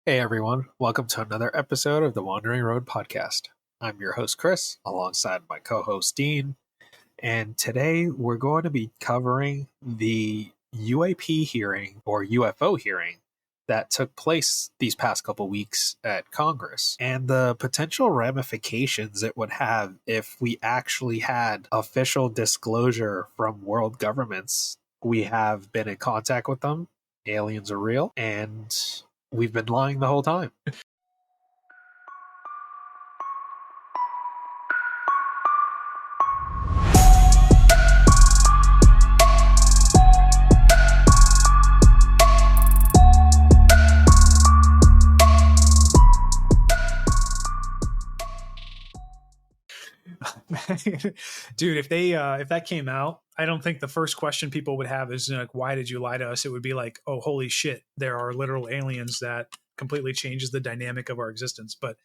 Hey everyone, welcome to another episode of the Wandering Road Podcast. I'm your host Chris, alongside my co-host Dean, and today we're going to be covering the UAP hearing or UFO hearing that took place these past couple weeks at Congress and the potential ramifications it would have if we actually had official disclosure from world governments. We have been in contact with them, aliens are real, and we've been lying the whole time. Dude, if that came out, I don't think the first question people would have is like, why did you lie to us? It would be like, oh, holy shit, there are literal aliens that completely changes the dynamic of our existence. But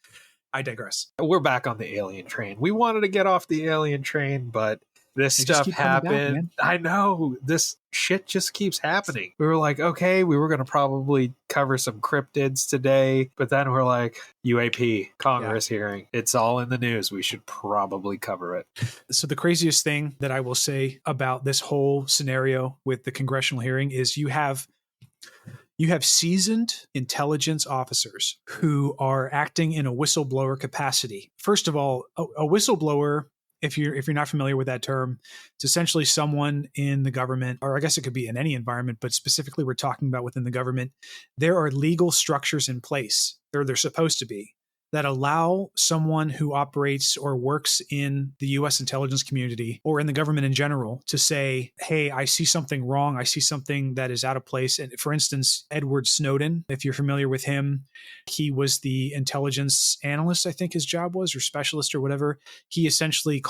I digress. We're back on the alien train. We wanted to get off the alien train, but this stuff happened. I know, this shit just keeps happening. We were like, okay, we were going to probably cover some cryptids today, but then we're like, UAP, Congress hearing. It's all in the news. We should probably cover it. So the craziest thing that I will say about this whole scenario with the congressional hearing is you have seasoned intelligence officers who are acting in a whistleblower capacity. First of all, a whistleblower, if you're not familiar with that term, it's essentially someone in the government, or I guess it could be in any environment, but specifically we're talking about within the government. There are legal structures in place, or they're supposed to be, that allow someone who operates or works in the U.S. intelligence community or in the government in general to say, hey, I see something wrong. I see something that is out of place. And for instance, Edward Snowden, if you're familiar with him, he was the intelligence analyst, I think his job was, or specialist or whatever. He essentially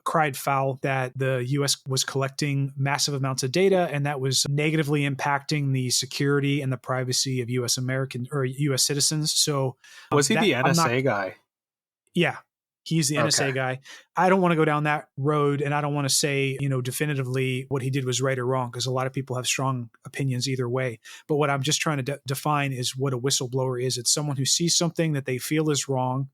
cried foul that the U.S. was collecting massive amounts of data, and that was negatively impacting the security and the privacy of U.S. American or U.S. citizens. So was he the NSA guy? Yeah, he's the NSA guy. I don't want to go down that road, and I don't want to say, definitively what he did was right or wrong, because a lot of people have strong opinions either way. But what I'm just trying to define is what a whistleblower is. It's someone who sees something that they feel is wrong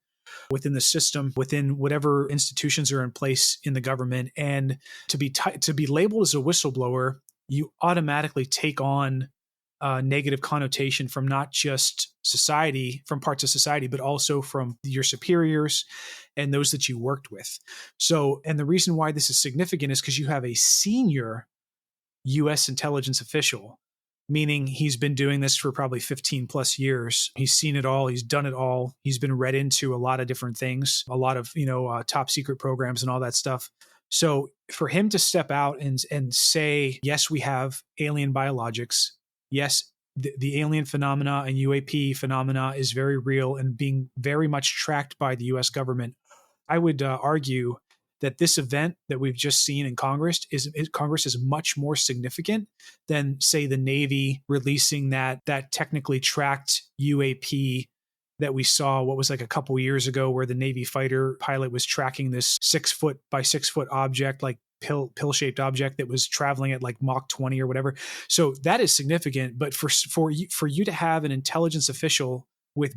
within the system, within whatever institutions are in place in the government, and to be labeled as a whistleblower, you automatically take on negative connotation from not just society, from parts of society, but also from your superiors and those that you worked with. So, and the reason why this is significant is because you have a senior U.S. intelligence official, meaning he's been doing this for probably 15 plus years. He's seen it all. He's done it all. He's been read into a lot of different things, a lot of, top secret programs and all that stuff. So for him to step out and say, yes, we have alien biologics. Yes, the alien phenomena and UAP phenomena is very real and being very much tracked by the U.S. government. I would argue that this event that we've just seen in Congress is much more significant than, say, the Navy releasing that technically tracked UAP that we saw, what was like a couple years ago, where the Navy fighter pilot was tracking this 6 foot by 6 foot object, like pill-shaped object that was traveling at like Mach 20 or whatever. So that is significant. But for you to have an intelligence official with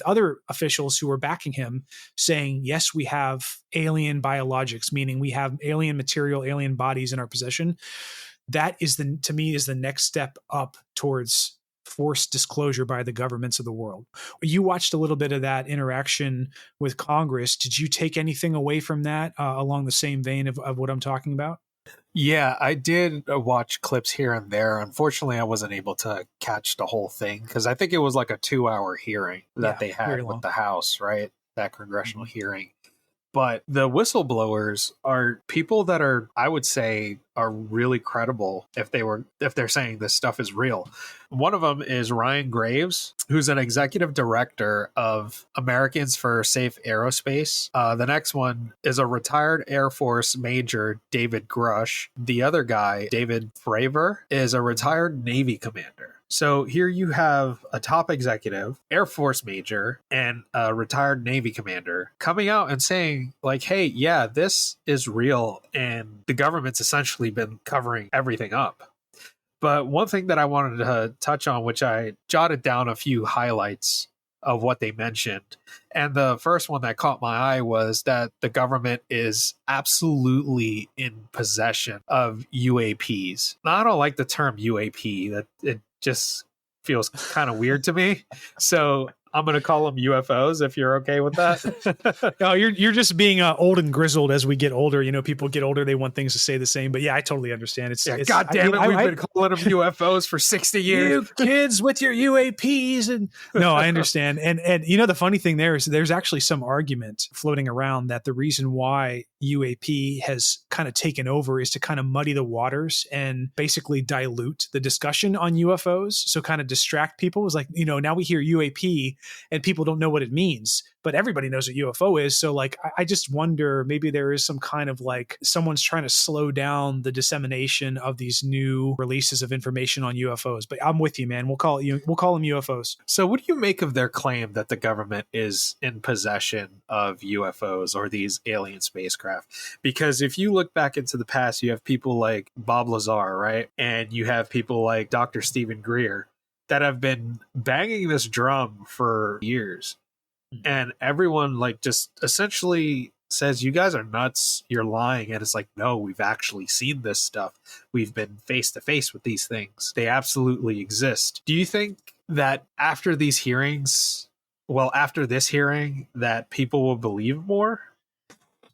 other officials who are backing him saying, yes, we have alien biologics, meaning we have alien material, alien bodies in our possession, that is to me is the next step up towards forced disclosure by the governments of the world. You watched a little bit of that interaction with Congress. Did you take anything away from that along the same vein of what I'm talking about? Yeah, I did watch clips here and there. Unfortunately, I wasn't able to catch the whole thing because I think it was like a 2-hour hearing that they had with the House, right? That congressional hearing. But the whistleblowers are people that are, I would say, are really credible if they're saying this stuff is real. One of them is Ryan Graves, who's an executive director of Americans for Safe Aerospace. The next one is a retired Air Force Major, David Grush. The other guy, David Fravor, is a retired Navy commander. So here you have a top executive, Air Force Major, and a retired Navy commander coming out and saying, like, hey, yeah, this is real, and the government's essentially been covering everything up. But one thing that I wanted to touch on, which I jotted down a few highlights of what they mentioned. And the first one that caught my eye was that the government is absolutely in possession of UAPs. Now, I don't like the term UAP. That it just feels kind of weird to me. So I'm going to call them UFOs if you're okay with that. No, you're just being old and grizzled as we get older. You know, people get older, they want things to stay the same. But yeah, I totally understand. It's God damn it, we've been calling them UFOs for 60 years. You kids with your UAPs. And no, I understand. And you know, the funny thing there is there's actually some argument floating around that the reason why UAP has kind of taken over is to kind of muddy the waters and basically dilute the discussion on UFOs. So kind of distract people. It's like, you know, now we hear UAP and people don't know what it means, but everybody knows what UFO is. So like, I just wonder, maybe there is some kind of like someone's trying to slow down the dissemination of these new releases of information on UFOs. But I'm with you, man. We'll call them UFOs. So what do you make of their claim that the government is in possession of UFOs or these alien spacecraft? Because if you look back into the past, you have people like Bob Lazar, right? And you have people like Dr. Stephen Greer that have been banging this drum for years. And everyone like just essentially says, you guys are nuts, you're lying. And it's like, no, we've actually seen this stuff. We've been face to face with these things. They absolutely exist. Do you think that after these hearings, after this hearing, that people will believe more?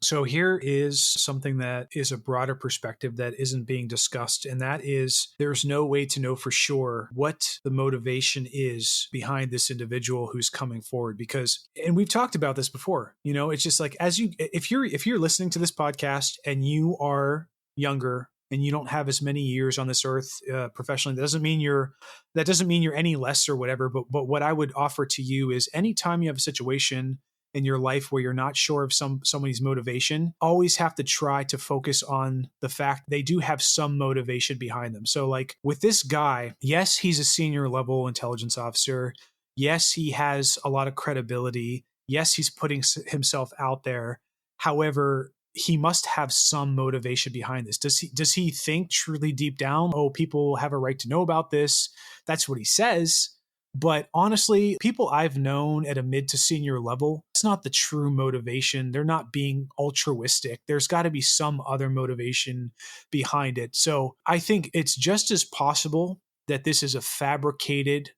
So here is something that is a broader perspective that isn't being discussed, and that is there's no way to know for sure what the motivation is behind this individual who's coming forward. Because, and we've talked about this before, you know, it's just like, if you're listening to this podcast and you are younger and you don't have as many years on this earth professionally, that doesn't mean you're any less or whatever. But what I would offer to you is anytime you have a situation in your life where you're not sure of somebody's motivation, always have to try to focus on the fact they do have some motivation behind them. So like with this guy, yes, he's a senior level intelligence officer. Yes, he has a lot of credibility. Yes, he's putting himself out there. However, he must have some motivation behind this. Does he think truly deep down, oh, people have a right to know about this? That's what he says. But honestly, people I've known at a mid to senior level, it's not the true motivation. They're not being altruistic. There's got to be some other motivation behind it. So I think it's just as possible that this is a fabricated,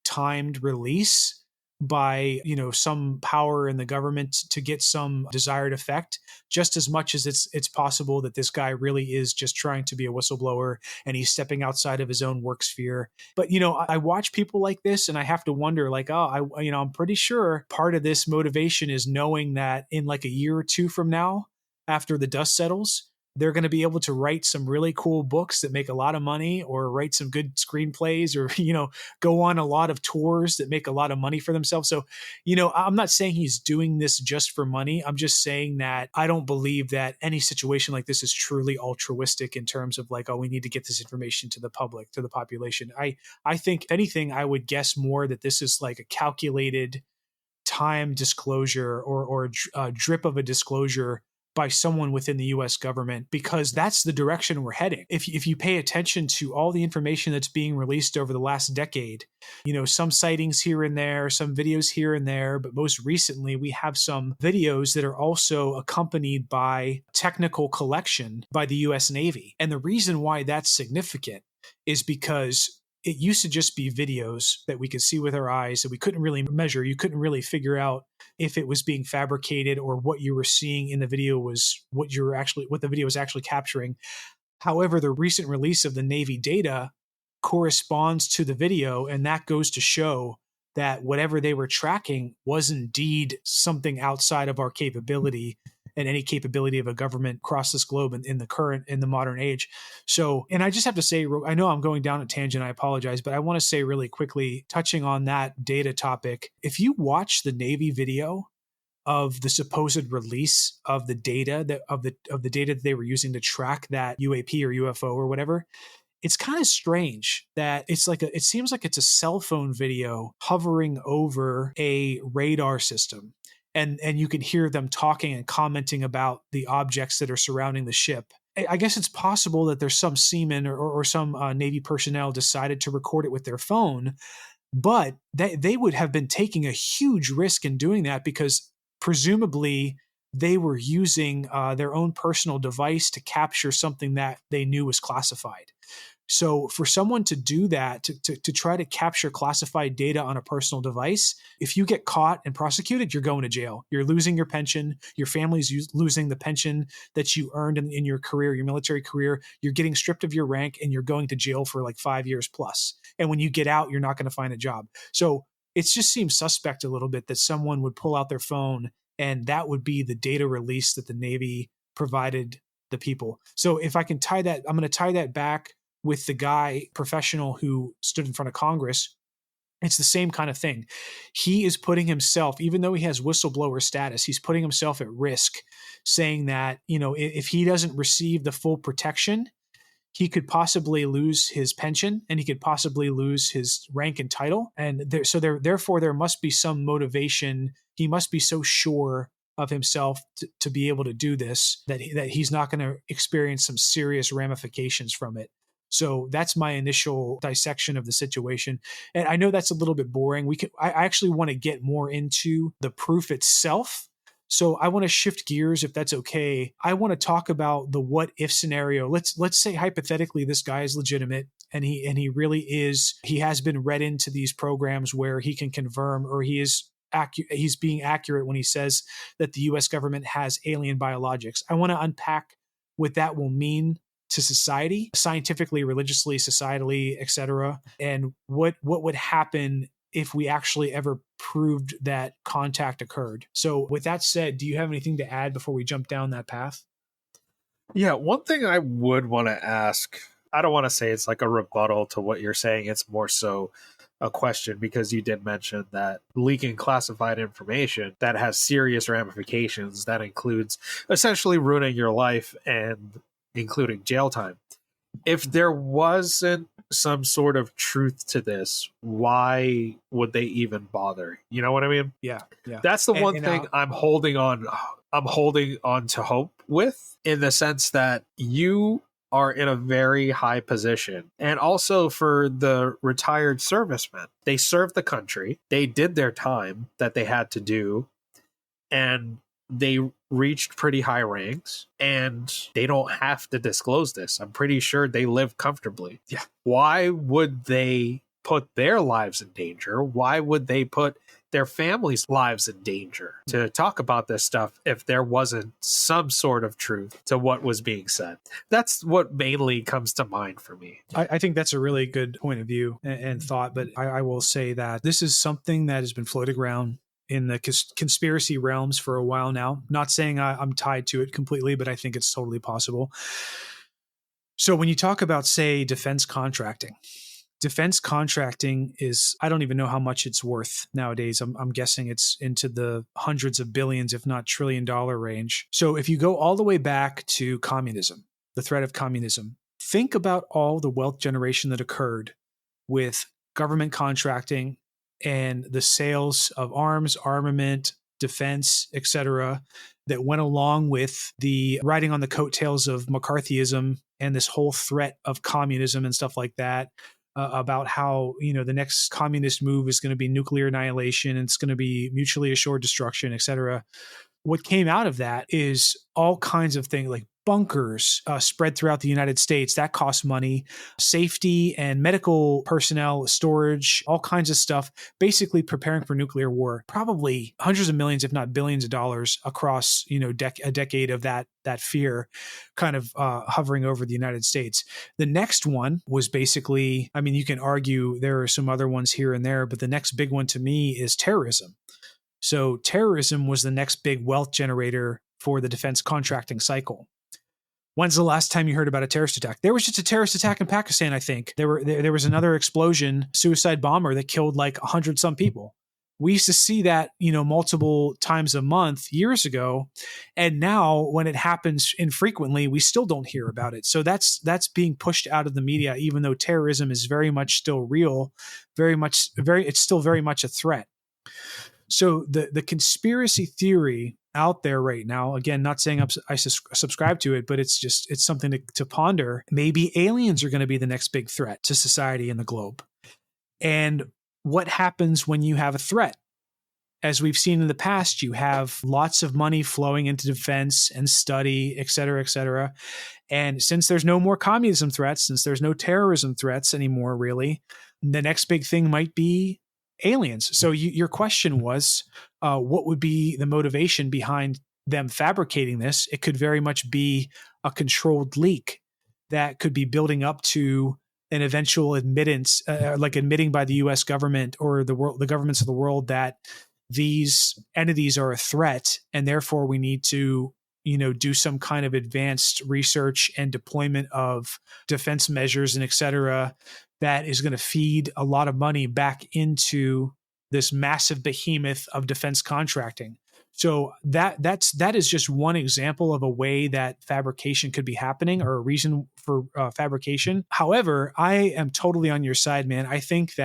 timed release by, you know, some power in the government to get some desired effect, just as much as it's possible that this guy really is just trying to be a whistleblower and he's stepping outside of his own work sphere. But, you know, I watch people like this and I have to wonder like, I'm pretty sure part of this motivation is knowing that in like a year or two from now, after the dust settles, they're going to be able to write some really cool books that make a lot of money, or write some good screenplays, or, you know, go on a lot of tours that make a lot of money for themselves. So, you know, I'm not saying he's doing this just for money. I'm just saying that I don't believe that any situation like this is truly altruistic in terms of like, oh, we need to get this information to the public, to the population. I think if anything, I would guess more that this is like a calculated time disclosure or a drip of a disclosure by someone within the US government, because that's the direction we're heading. If you pay attention to all the information that's being released over the last decade, you know, some sightings here and there, some videos here and there, but most recently we have some videos that are also accompanied by technical collection by the US Navy. And the reason why that's significant is because it used to just be videos that we could see with our eyes that we couldn't really measure. You couldn't really figure out if it was being fabricated or what you were seeing in the video was what the video was actually capturing. However, the recent release of the Navy data corresponds to the video, and that goes to show that whatever they were tracking was indeed something outside of our capability and any capability of a government across this globe in the modern age. So, and I just have to say, I know I'm going down a tangent, I apologize, but I want to say really quickly, touching on that data topic, if you watch the Navy video of the supposed release of the data the data that they were using to track that UAP or UFO or whatever, it's kind of strange that it seems like it's a cell phone video hovering over a radar system. And you can hear them talking and commenting about the objects that are surrounding the ship. I guess it's possible that there's some seaman or some Navy personnel decided to record it with their phone, but they would have been taking a huge risk in doing that because presumably they were using their own personal device to capture something that they knew was classified. So for someone to do that, to try to capture classified data on a personal device, if you get caught and prosecuted, you're going to jail. You're losing your pension. Your family's losing the pension that you earned in your career, your military career. You're getting stripped of your rank and you're going to jail for like 5 years plus. And when you get out, you're not going to find a job. So it just seems suspect a little bit that someone would pull out their phone and that would be the data release that the Navy provided the people. So if I can tie that, I'm going to tie that back with the guy professional who stood in front of Congress. It's the same kind of thing. He is putting himself, even though he has whistleblower status, he's putting himself at risk, saying that, if he doesn't receive the full protection, he could possibly lose his pension and he could possibly lose his rank and title. And therefore there must be some motivation. He must be so sure of himself to be able to do this that he's not going to experience some serious ramifications from it. So that's my initial dissection of the situation. And I know that's a little bit boring. I actually want to get more into the proof itself. So I want to shift gears, if that's okay. I want to talk about the what if scenario. Let's say hypothetically this guy is legitimate and he really is. He has been read into these programs where he can confirm, or he's being accurate when he says that the US government has alien biologics. I want to unpack what that will mean to society, scientifically, religiously, societally, etc., and what would happen if we actually ever proved that contact occurred. So with that said, do you have anything to add before we jump down that path? Yeah, one thing I would want to ask, I don't want to say it's like a rebuttal to what you're saying, it's more so a question, because you did mention that leaking classified information that has serious ramifications, that includes essentially ruining your life and including jail time. If there wasn't some sort of truth to this, why would they even bother? You know what I mean? Yeah. That's the one thing I'm holding on to hope with, in the sense that you are in a very high position. And also for the retired servicemen, they served the country, they did their time that they had to do, and they reached pretty high ranks, and they don't have to disclose this. I'm pretty sure they live comfortably. Yeah. Why would they put their lives in danger? Why would they put their families' lives in danger to talk about this stuff if there wasn't some sort of truth to what was being said? That's what mainly comes to mind for me. I think that's a really good point of view and thought, but I will say that this is something that has been floating around in the conspiracy realms for a while now. Not saying I'm tied to it completely, but I think it's totally possible. So when you talk about, say, defense contracting is, I don't even know how much it's worth nowadays. I'm guessing it's into the hundreds of billions, if not $1 trillion range. So if you go all the way back to communism, the threat of communism, think about all the wealth generation that occurred with government contracting and the sales of arms, armament, defense, etc., that went along with the riding on the coattails of McCarthyism and this whole threat of communism and stuff like that, about how, the next communist move is going to be nuclear annihilation and it's going to be mutually assured destruction, etc. What came out of that is all kinds of things like bunkers spread throughout the United States. That costs money, safety and medical personnel, storage, all kinds of stuff, basically preparing for nuclear war. Probably hundreds of millions, if not billions of dollars across, a decade of that fear kind of hovering over the United States. The next one was basically, you can argue there are some other ones here and there, but the next big one to me is terrorism. So terrorism was the next big wealth generator for the defense contracting cycle. When's the last time you heard about a terrorist attack? There was just a terrorist attack in Pakistan, I think. There was another explosion, suicide bomber that killed like 100 some people. We used to see that, multiple times a month years ago. And now when it happens infrequently, we still don't hear about it. So that's being pushed out of the media, even though terrorism is very much still real, it's still very much a threat. So the conspiracy theory out there right now. Again, not saying I subscribe to it, but it's something to ponder. Maybe aliens are going to be the next big threat to society and the globe. And what happens when you have a threat? As we've seen in the past, you have lots of money flowing into defense and study, et cetera, et cetera. And since there's no more communism threats, since there's no terrorism threats anymore, really, the next big thing might be aliens. So your question was, what would be the motivation behind them fabricating this? It could very much be a controlled leak that could be building up to an eventual admittance, like admitting by the U.S. government or the governments of the world that these entities are a threat, and therefore we need to, do some kind of advanced research and deployment of defense measures and et cetera, that is going to feed a lot of money back into this massive behemoth of defense contracting. So that is just one example of a way that fabrication could be happening, or a reason for fabrication. However, I am totally on your side, man. I think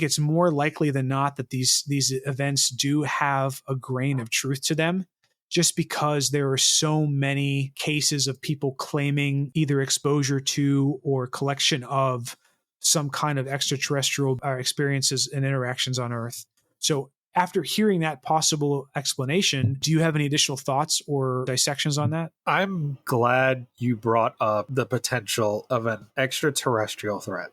it's more likely than not that these events do have a grain of truth to them, just because there are so many cases of people claiming either exposure to or collection of some kind of extraterrestrial experiences and interactions on Earth. So after hearing that possible explanation, do you have any additional thoughts or dissections on that? I'm glad you brought up the potential of an extraterrestrial threat.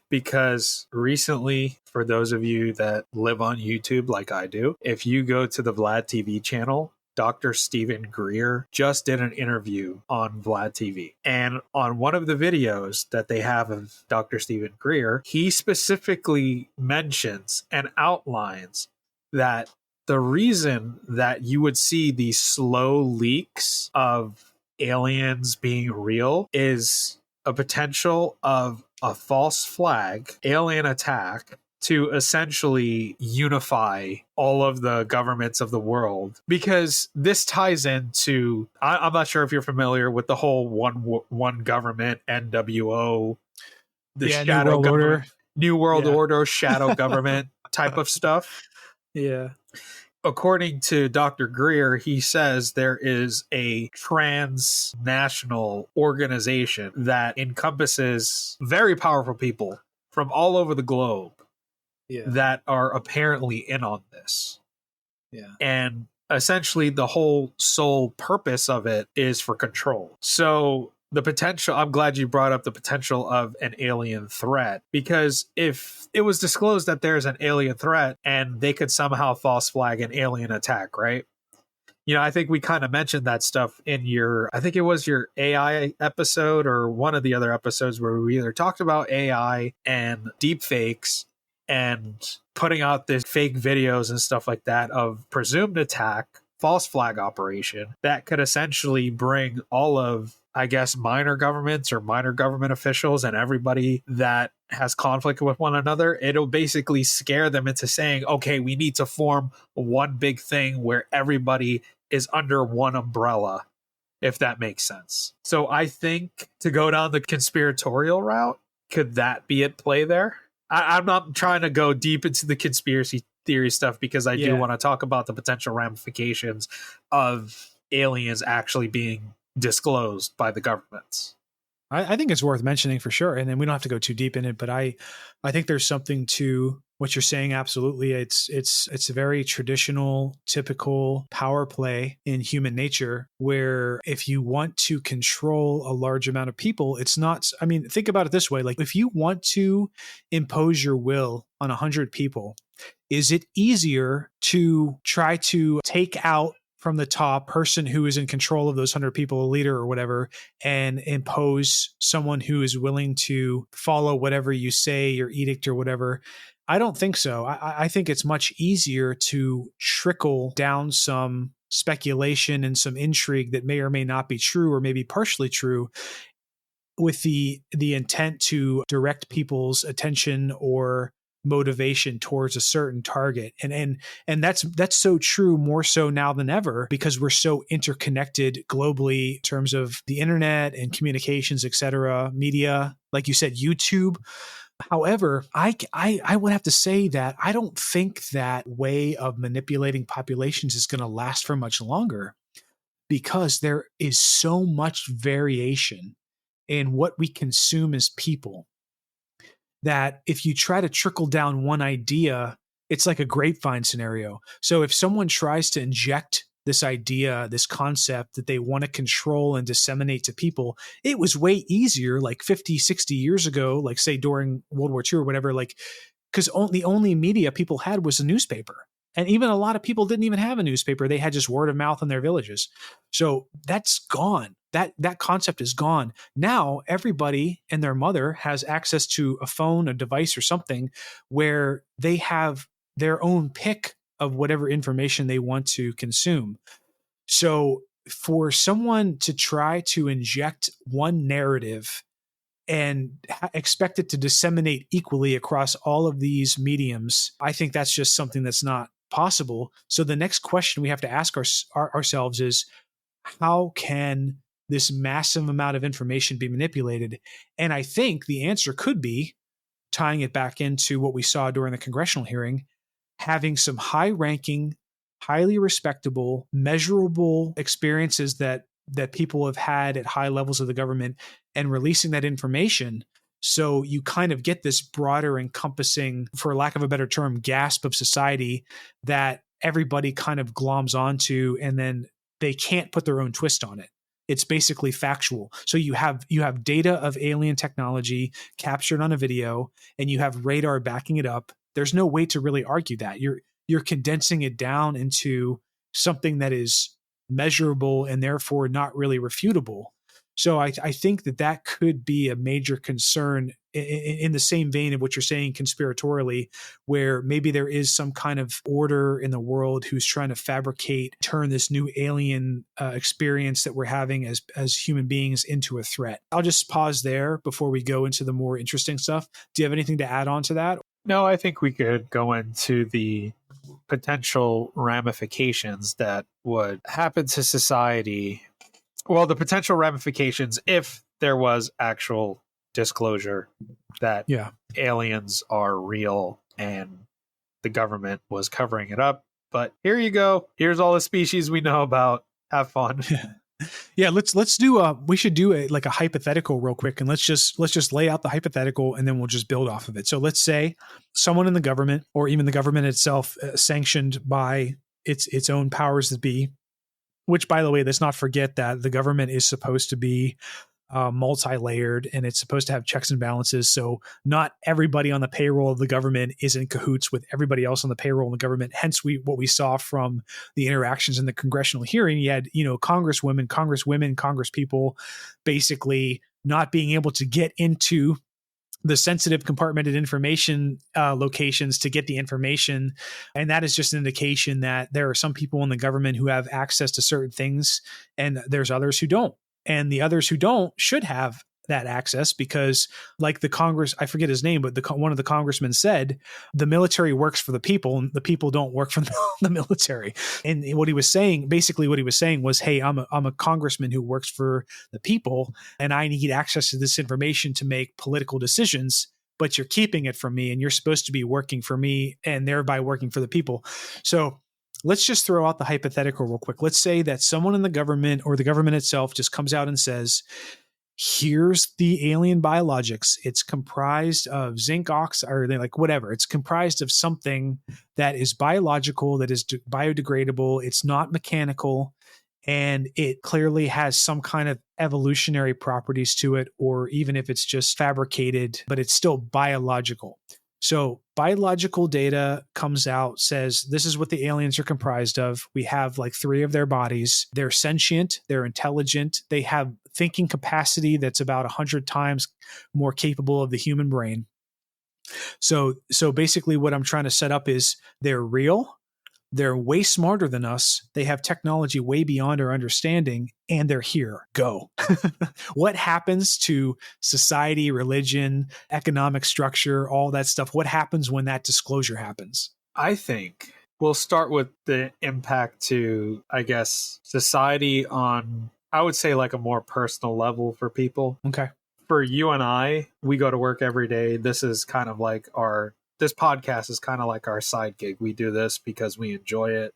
Because recently, for those of you that live on YouTube like I do, if you go to the Vlad TV channel, Dr. Stephen Greer just did an interview on Vlad TV. And on one of the videos that they have of Dr. Stephen Greer, he specifically mentions and outlines that the reason that you would see these slow leaks of aliens being real is a potential of a false flag alien attack to essentially unify all of the governments of the world. Because this ties into, I'm not sure if you're familiar with the whole one government, NWO, the shadow government, New World Order, shadow government type of stuff. Yeah. According to Dr. Greer, he says there is a transnational organization that encompasses very powerful people from all over the globe that are apparently in on this. Yeah. And essentially the whole sole purpose of it is for control. So the potential, I'm glad you brought up the potential of an alien threat, because if it was disclosed that there's an alien threat and they could somehow false flag an alien attack, right? I think we kind of mentioned that stuff in I think it was your AI episode or one of the other episodes where we either talked about AI and deep fakes and putting out these fake videos and stuff like that of presumed attack, false flag operation that could essentially bring all of, I guess, minor governments or minor government officials and everybody that has conflict with one another. It'll basically scare them into saying, okay, we need to form one big thing where everybody is under one umbrella, if that makes sense. So I think to go down the conspiratorial route, could that be at play there? I'm not trying to go deep into the conspiracy theory stuff because I do want to talk about the potential ramifications of aliens actually being disclosed by the governments. I think it's worth mentioning for sure. And then we don't have to go too deep in it, but I think there's something to what you're saying. Absolutely. It's a very traditional, typical power play in human nature, where if you want to control a large amount of people, it's not, think about it this way. Like if you want to impose your will on 100 people, is it easier to try to take out from the top person who is in control of those 100 people, a leader or whatever, and impose someone who is willing to follow whatever you say, your edict or whatever? I don't think so. I think it's much easier to trickle down some speculation and some intrigue that may or may not be true or maybe partially true, with the intent to direct people's attention or motivation towards a certain target. And that's so true, more so now than ever, because we're so interconnected globally in terms of the internet and communications, et cetera, media, like you said, YouTube. However, I would have to say that I don't think that way of manipulating populations is going to last for much longer, because there is so much variation in what we consume as people, that if you try to trickle down one idea, it's like a grapevine scenario. So if someone tries to inject this idea, this concept that they want to control and disseminate to people, it was way easier like 50, 60 years ago, like say during World War II or whatever, like, because the only media people had was a newspaper. And even a lot of people didn't even have a newspaper. They had just word of mouth in their villages. So that's gone. That concept is gone. Now everybody and their mother has access to a phone, a device or something where they have their own pick of whatever information they want to consume. So for someone to try to inject one narrative and expect it to disseminate equally across all of these mediums, I think that's just something that's not possible. So the next question we have to ask ourselves is, how can this massive amount of information be manipulated? And I think the answer could be, tying it back into what we saw during the congressional hearing, having some high-ranking, highly respectable, measurable experiences that people have had at high levels of the government, and releasing that information. So you kind of get this broader encompassing, for lack of a better term, gasp of society that everybody kind of gloms onto, and then they can't put their own twist on it. It's basically factual. So you have data of alien technology captured on a video, and you have radar backing it up. There's no way to really argue that. You're condensing it down into something that is measurable and therefore not really refutable. So I think that could be a major concern in the same vein of what you're saying conspiratorially, where maybe there is some kind of order in the world who's trying to turn this new alien experience that we're having as human beings into a threat. I'll just pause there before we go into the more interesting stuff. Do you have anything to add on to that? No, I think we could go into the potential ramifications that would happen to society. Well, the potential ramifications if there was actual disclosure that aliens are real and the government was covering it up. But here you go. Here's all the species we know about. Have fun. Yeah, let's do we should do a hypothetical real quick, and let's just lay out the hypothetical, and then we'll just build off of it. So let's say someone in the government, or even the government itself, sanctioned by its own powers that be, which, by the way, let's not forget that the government is supposed to be multi-layered, and it's supposed to have checks and balances. So not everybody on the payroll of the government is in cahoots with everybody else on the payroll of the government. Hence, what we saw from the interactions in the congressional hearing, you had, congresswomen, congresspeople basically not being able to get into the sensitive compartmented information locations to get the information. And that is just an indication that there are some people in the government who have access to certain things, and there's others who don't. And the others who don't should have that access, because like the Congress, I forget his name, but one of the congressmen said, the military works for the people and the people don't work for the military. And what he was saying was, hey, I'm a congressman who works for the people, and I need access to this information to make political decisions, but you're keeping it from me, and you're supposed to be working for me and thereby working for the people. So let's just throw out the hypothetical real quick. Let's say that someone in the government or the government itself just comes out and says, here's the alien biologics. It's comprised of zinc oxide, or whatever. It's comprised of something that is biological, that is biodegradable. It's not mechanical, and it clearly has some kind of evolutionary properties to it, or even if it's just fabricated, but it's still biological. So biological data comes out, says this is what the aliens are comprised of. We have 3 of their bodies. They're sentient. They're intelligent. They have thinking capacity that's about 100 times more capable of the human brain. So basically what I'm trying to set up is they're real. They're way smarter than us. They have technology way beyond our understanding, and they're here. Go. What happens to society, religion, economic structure, all that stuff? What happens when that disclosure happens? I think we'll start with the impact to, I guess, society on, I would say, a more personal level for people. Okay. for you and I, we go to work every day. This is kind of like this podcast is kind of like our side gig. We do this because we enjoy it.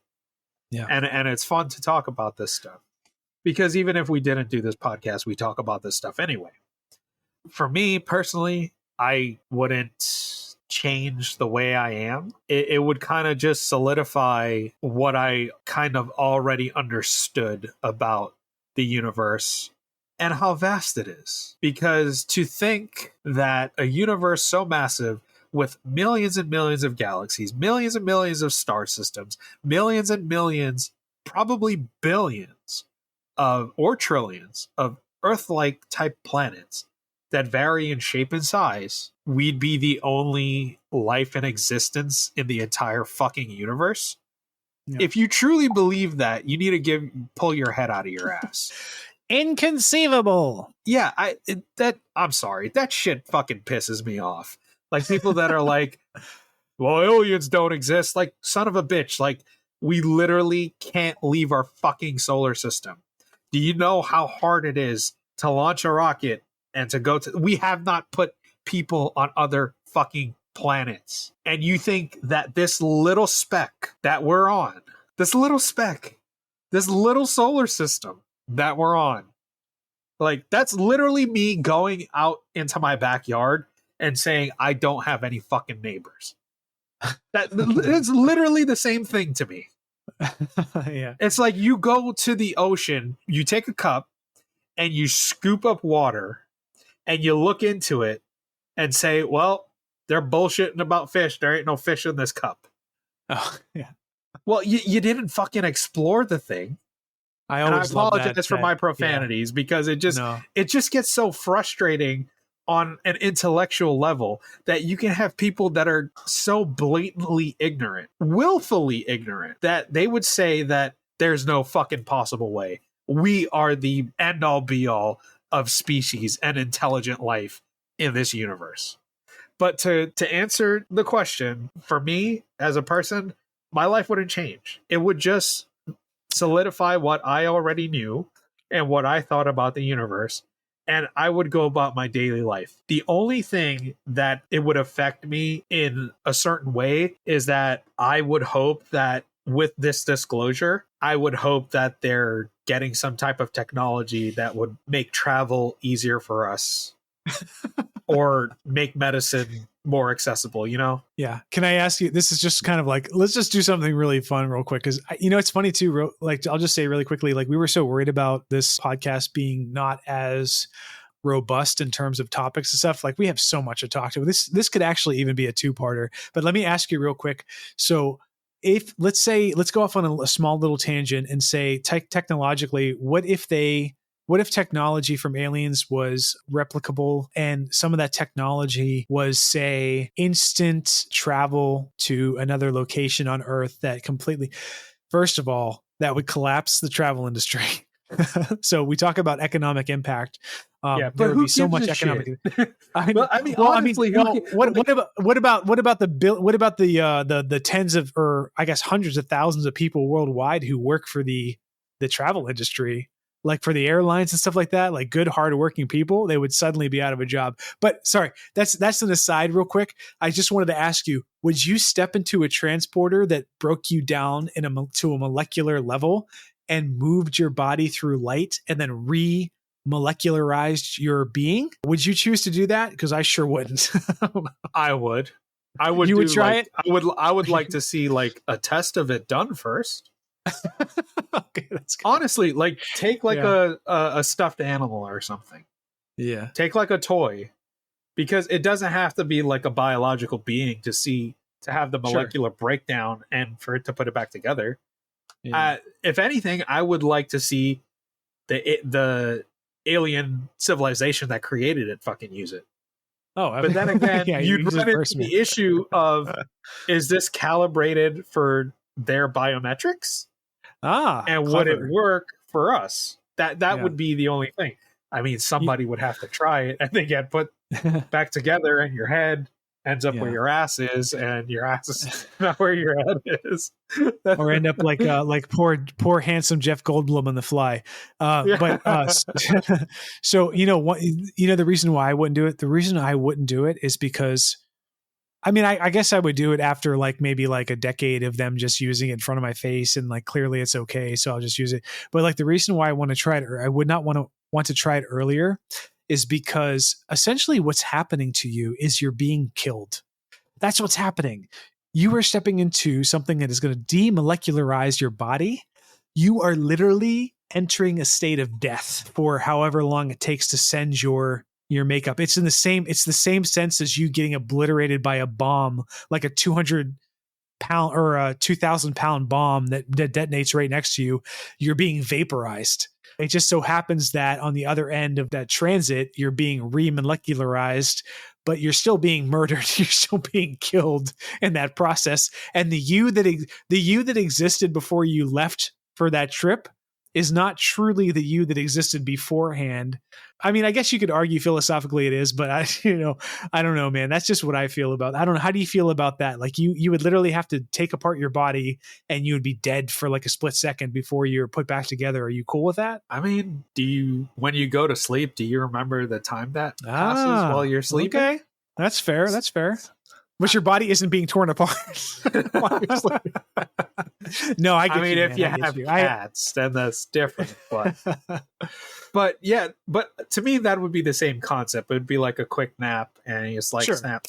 Yeah. And it's fun to talk about this stuff. Because even if we didn't do this podcast, we talk about this stuff anyway. For me personally, I wouldn't change the way I am. It would kind of just solidify what I kind of already understood about the universe and how vast it is. Because to think that a universe so massive with millions and millions of galaxies, millions and millions of star systems, millions and millions, probably billions or trillions of Earth-like type planets that vary in shape and size, we'd be the only life in existence in the entire fucking universe. Yeah. If you truly believe that, you need to pull your head out of your ass. Inconceivable. Yeah, I'm sorry. That shit fucking pisses me off. Like people that are like, well, aliens don't exist. Like, son of a bitch. Like, we literally can't leave our fucking solar system. Do you know how hard it is to launch a rocket and to go to... We have not put people on other fucking planets. And you think that this little speck that we're on, this little solar system that we're on, like, that's literally me going out into my backyard and saying I don't have any fucking neighbors. It's literally the same thing to me. Yeah. It's like you go to the ocean, you take a cup and you scoop up water and you look into it and say, well, they're bullshitting about fish. There ain't no fish in this cup. Oh, yeah. Well, you didn't fucking explore the thing. I apologize for my profanities because it just gets so frustrating on an intellectual level that you can have people that are so blatantly ignorant, willfully ignorant, that they would say that there's no fucking possible way. We are the end all be all of species and intelligent life in this universe. But to answer the question, for me as a person, my life wouldn't change. It would just solidify what I already knew and what I thought about the universe. And I would go about my daily life. The only thing that it would affect me in a certain way is that I would hope that with this disclosure, I would hope that they're getting some type of technology that would make travel easier for us or make medicine more accessible, you know? Yeah. Can I ask you, this is just kind of like, let's just do something really fun real quick. Cause it's funny too, like, I'll just say really quickly, like we were so worried about this podcast being not as robust in terms of topics and stuff. Like we have so much to talk to. This could actually even be a 2-parter, but let me ask you real quick. So let's go off on a small little tangent and say technologically, what if technology from aliens was replicable and some of that technology was, say, instant travel to another location on Earth that completely, first of all, that would collapse the travel industry. So we talk about economic impact. But there would who be so gives much a economic. shit? Honestly, what about the tens of, or I guess hundreds of thousands of people worldwide who work for the travel industry? Like for the airlines and stuff like that, like good, hardworking people, they would suddenly be out of a job. But sorry, that's an aside real quick. I just wanted to ask you, would you step into a transporter that broke you down to a molecular level and moved your body through light and then re-molecularized your being? Would you choose to do that? Because I sure wouldn't. I would. You would try it? I would like to see like a test of it done first. Okay, that's good. Honestly, like take like a stuffed animal or something. Yeah. Take like a toy, because it doesn't have to be like a biological being to have the molecular breakdown and for it to put it back together. Yeah. If anything, I would like to see the alien civilization that created it fucking use it. Oh, but then again, you'd run into the issue of, is this calibrated for their biometrics? And clever. would it work for us? That would be the only thing. I mean, somebody would have to try it and then get put back together in your head. ends up where your ass is, and your ass is not where your head is. Or end up like poor handsome Jeff Goldblum in The Fly. So the reason why I wouldn't do it. The reason I wouldn't do it is because, I mean, I guess I would do it after like maybe like a decade of them just using it in front of my face, and like clearly it's okay, so I'll just use it. But like the reason why I want to try it, or I would not want to try it earlier, is because essentially what's happening to you is you're being killed. That's what's happening. You are stepping into something that is going to demolecularize your body. You are literally entering a state of death for however long it takes to send your makeup. It's the same sense as you getting obliterated by a bomb, like a 200-pound or a 2,000-pound bomb that detonates right next to you. You're being vaporized. It just so happens that on the other end of that transit, you're being remolecularized, but you're still being murdered. You're still being killed in that process. And the you that existed before you left for that trip is not truly the you that existed beforehand. I mean, I guess you could argue philosophically it is, but I don't know, man. That's just what I feel about. I don't know. How do you feel about that? Like you would literally have to take apart your body and you would be dead for like a split second before you're put back together. Are you cool with that? I mean, when you go to sleep, do you remember the time that passes while you're sleeping? Okay. That's fair. But your body isn't being torn apart. No, I mean, if you have cats, then that's different. But to me, that would be the same concept. It would be like a quick nap, and you just like snap,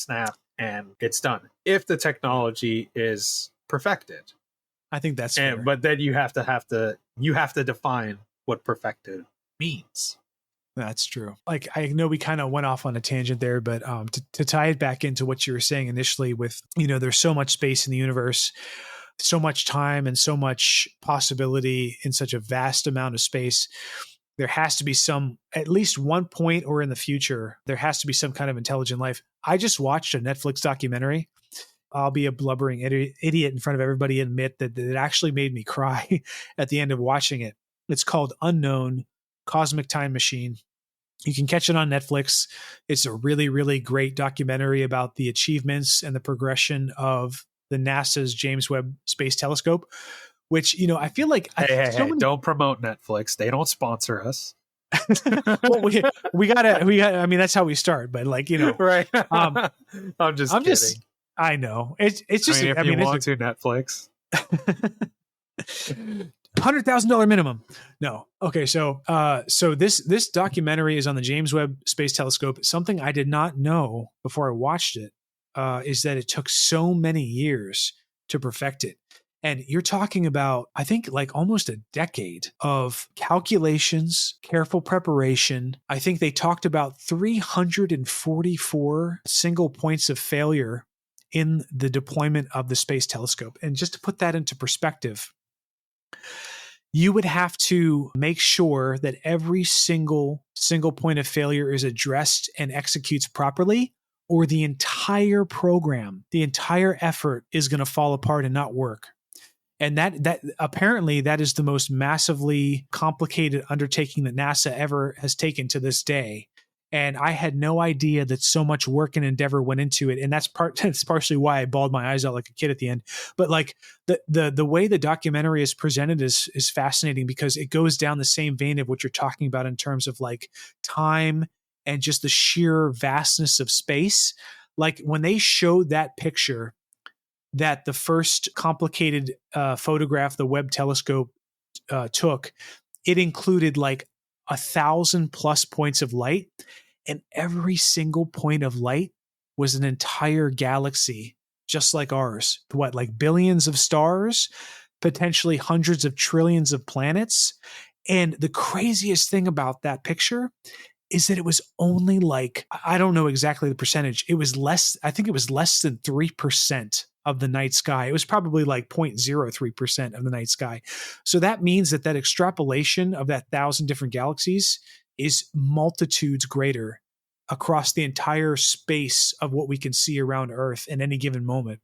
and it's done. If the technology is perfected, I think that's fair. But then you have to define what perfected means. That's true. Like, I know we kind of went off on a tangent there, but to tie it back into what you were saying initially with, there's so much space in the universe, so much time and so much possibility in such a vast amount of space. There has to be at least one point or in the future, there has to be some kind of intelligent life. I just watched a Netflix documentary. I'll be a blubbering idiot in front of everybody and admit that it actually made me cry at the end of watching it. It's called Unknown: Cosmic Time Machine. You can catch it on Netflix. It's a really, really great documentary about the achievements and the progression of the NASA's James Webb Space Telescope, which, I feel like... don't promote Netflix. They don't sponsor us. Well, we gotta, I mean, that's how we start, but like, right. I'm just kidding. I know. It's just, if you want to, Netflix. $100,000 minimum. No. Okay. So this documentary is on the James Webb Space Telescope. Something I did not know before I watched it is that it took so many years to perfect it. And you're talking about, I think, like almost a decade of calculations, careful preparation. I think they talked about 344 single points of failure in the deployment of the space telescope. And just to put that into perspective, you would have to make sure that every single point of failure is addressed and executes properly, or the entire program, the entire effort is going to fall apart and not work. And that apparently that is the most massively complicated undertaking that NASA ever has taken to this day. And I had no idea that so much work and endeavor went into it. And that's partially why I bawled my eyes out like a kid at the end. But like the way the documentary is presented is fascinating, because it goes down the same vein of what you're talking about in terms of like time and just the sheer vastness of space. Like when they showed that picture that the first complicated photograph the Webb telescope took, it included like 1,000+ points of light, and every single point of light was an entire galaxy, just like ours. What, like billions of stars, potentially hundreds of trillions of planets. And the craziest thing about that picture is that it was only like, I don't know exactly the percentage. I think it was less than 3% of the night sky. It was probably like 0.03% of the night sky. So that means that extrapolation of that 1,000 different galaxies is multitudes greater across the entire space of what we can see around Earth in any given moment.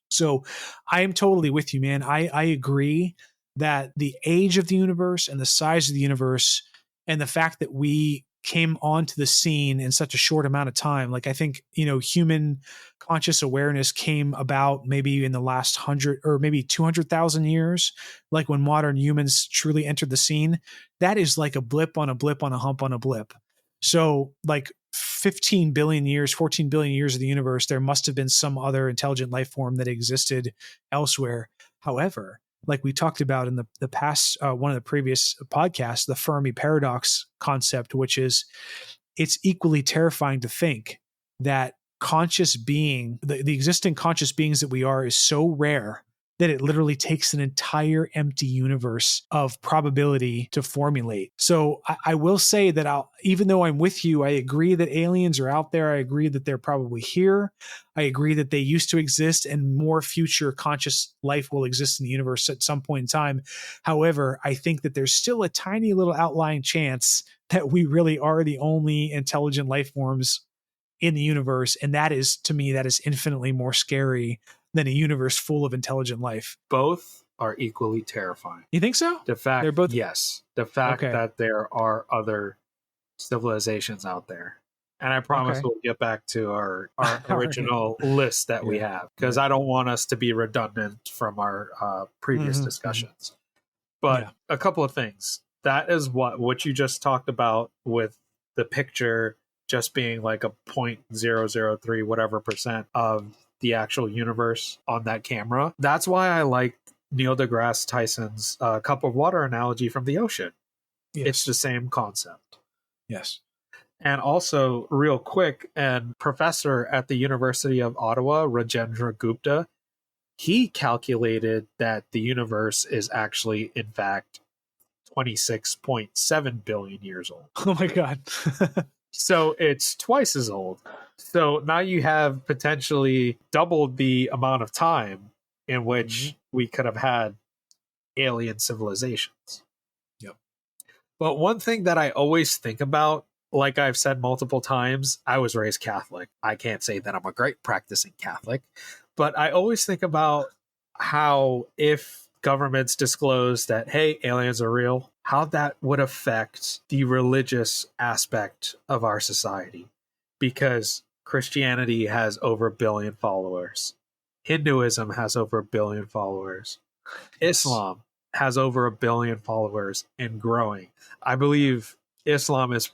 So I am totally with you, man. I agree that the age of the universe and the size of the universe and the fact that we came onto the scene in such a short amount of time. Like, I think, human conscious awareness came about maybe in the last 100 or maybe 200,000 years, like when modern humans truly entered the scene. That is like a blip on a blip on a hump on a blip. So like 15 billion years, 14 billion years of the universe, there must have been some other intelligent life form that existed elsewhere. However, like we talked about in the past, one of the previous podcasts, the Fermi paradox concept, which is it's equally terrifying to think that conscious being, the existing conscious beings that we are, is so rare that it literally takes an entire empty universe of probability to formulate. So I will say that even though I'm with you, I agree that aliens are out there. I agree that they're probably here. I agree that they used to exist and more future conscious life will exist in the universe at some point in time. However, I think that there's still a tiny little outlying chance that we really are the only intelligent life forms in the universe. And that is, to me, that is infinitely more scary than a universe full of intelligent life. Both are equally terrifying. You think so? The fact, they're both. Yes. The fact that there are other civilizations out there. And I promise we'll get back to our original list that we have, because I don't want us to be redundant from our previous discussions. But a couple of things. That is what you just talked about with the picture just being like a 0.003 whatever percent of the actual universe on that camera. That's why I like Neil deGrasse Tyson's cup of water analogy from the ocean. Yes. It's the same concept. Yes. And also, real quick, and professor at the University of Ottawa, Rajendra Gupta, he calculated that the universe is actually, in fact, 26.7 billion years old. Oh my God. So it's twice as old. So now you have potentially doubled the amount of time in which we could have had alien civilizations. Yep. But one thing that I always think about, like I've said multiple times, I was raised Catholic. I can't say that I'm a great practicing Catholic, but I always think about how if governments disclose that, hey, aliens are real, how that would affect the religious aspect of our society. Because Christianity has over 1 billion followers. Hinduism has over 1 billion followers. Islam has over 1 billion followers and growing. I believe Islam is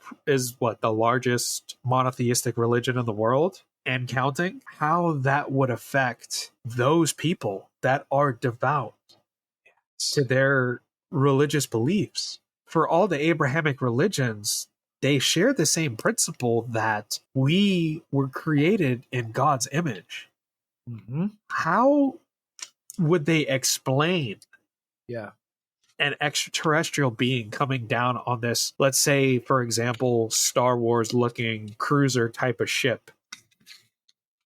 what, the largest monotheistic religion in the world and counting. How that would affect those people that are devout to their religious beliefs. For all the Abrahamic religions, they share the same principle that we were created in God's image. How would they explain an extraterrestrial being coming down on this, let's say, for example, Star Wars looking cruiser type of ship,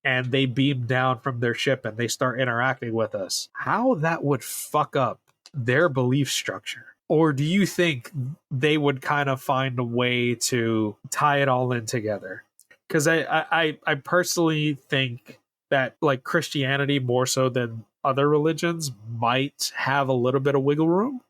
and they beam down from their ship and they start interacting with us? How that would fuck up their belief structure? Or do you think they would kind of find a way to tie it all in together? Because I personally think that, like, Christianity, more so than other religions, might have a little bit of wiggle room.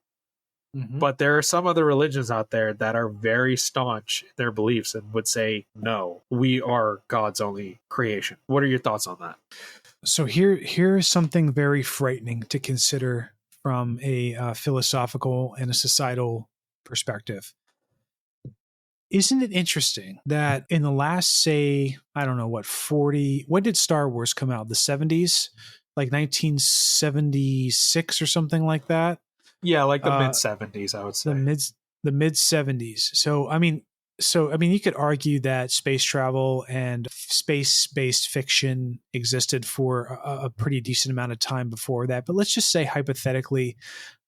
But there are some other religions out there that are very staunch in their beliefs and would say, no, we are God's only creation. What are your thoughts on that? So here's something very frightening to consider from a philosophical and a societal perspective. Isn't it interesting that in the last, say, I don't know what, 40, when did Star Wars come out? The 70s? Like 1976 or something like that? Yeah, like the mid-70s, I would say. The mid-70s. So I mean, you could argue that space travel and space-based fiction existed for a pretty decent amount of time before that. But let's just say, hypothetically,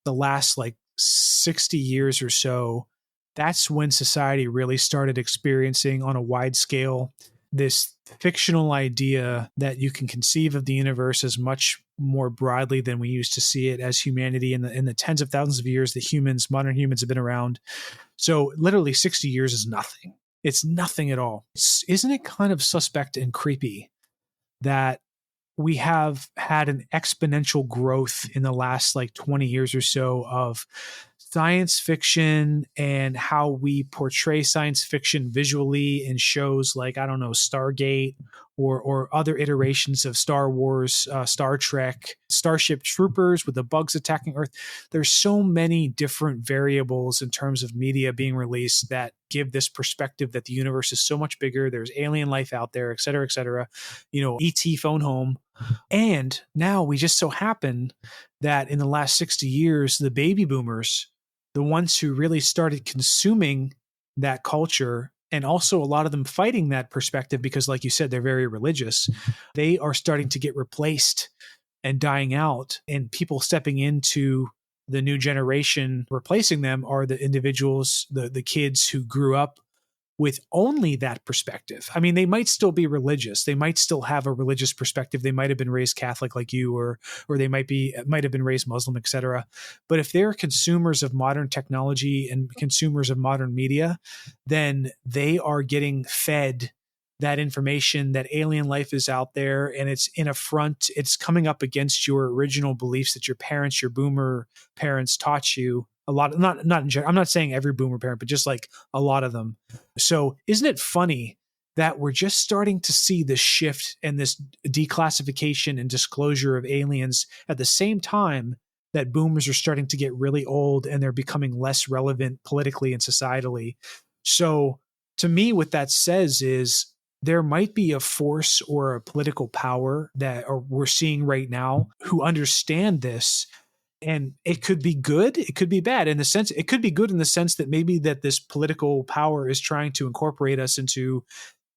the last like 60 years or so, that's when society really started experiencing on a wide scale this fictional idea that you can conceive of the universe as much more broadly than we used to see it as humanity in the tens of thousands of years that modern humans have been around. So literally 60 years is nothing. It's nothing at all. Isn't it kind of suspect and creepy that we have had an exponential growth in the last like 20 years or so of science fiction and how we portray science fiction visually in shows like, I don't know, Stargate or other iterations of Star Wars, Star Trek, Starship Troopers with the bugs attacking Earth. There's so many different variables in terms of media being released that give this perspective that the universe is so much bigger. There's alien life out there, et cetera, et cetera. ET phone home. And now we just so happen that in the last 60 years, the baby boomers, the ones who really started consuming that culture, and also a lot of them fighting that perspective because, like you said, they're very religious, they are starting to get replaced and dying out, and people stepping into the new generation replacing them are the individuals, the kids who grew up with only that perspective. I mean, they might still be religious. They might still have a religious perspective. They might have been raised Catholic like you, or they might have been raised Muslim, etc. But if they're consumers of modern technology and consumers of modern media, then they are getting fed that information that alien life is out there, and it's in a front. It's coming up against your original beliefs that your parents, your boomer parents taught you. A lot, not in general. I'm not saying every boomer parent, but just like a lot of them. So isn't it funny that we're just starting to see this shift and this declassification and disclosure of aliens at the same time that boomers are starting to get really old and they're becoming less relevant politically and societally? So to me, what that says is there might be a force or a political power that we're seeing right now who understand this. And it could be good. It could be bad in the sense, it could be good in the sense that maybe that this political power is trying to incorporate us into